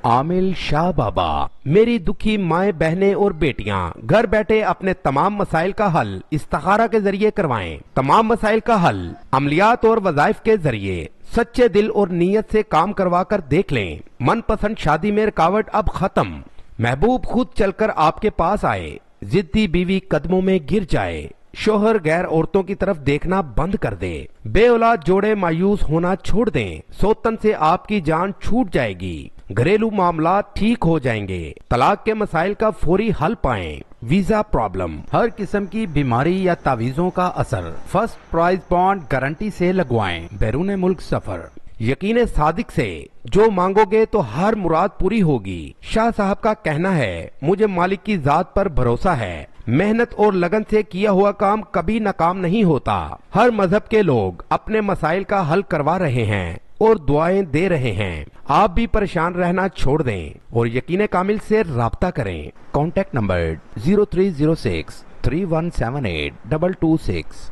عامل شاہ بابا۔ میری دکھی مائیں بہنیں اور بیٹیاں گھر بیٹھے اپنے تمام مسائل کا حل استخارہ کے ذریعے کروائیں۔ تمام مسائل کا حل عملیات اور وظائف کے ذریعے سچے دل اور نیت سے کام کروا کر دیکھ لیں۔ من پسند شادی میں رکاوٹ اب ختم، محبوب خود چل کر آپ کے پاس آئے، ضدی بیوی قدموں میں گر جائے، شوہر غیر عورتوں کی طرف دیکھنا بند کر دے، بے اولاد جوڑے مایوس ہونا چھوڑ دیں، سوتن سے آپ کی جان چھوٹ جائے گی، گھریلو معاملات ٹھیک ہو جائیں گے، طلاق کے مسائل کا فوری حل پائیں، ویزا پرابلم، ہر قسم کی بیماری یا تعویذوں کا اثر فرسٹ پرائز بانڈ گارنٹی سے لگوائیں، بیرون ملک سفر، یقین صادق سے جو مانگو گے تو ہر مراد پوری ہوگی۔ شاہ صاحب کا کہنا ہے، مجھے مالک کی ذات پر بھروسہ ہے، محنت اور لگن سے کیا ہوا کام کبھی ناکام نہیں ہوتا۔ ہر مذہب کے لوگ اپنے مسائل کا حل کروا رہے ہیں اور دعائیں دے رہے ہیں۔ آپ بھی پریشان رہنا چھوڑ دیں اور یقین کامل سے رابطہ کریں۔ Contact number 0306 3178 226۔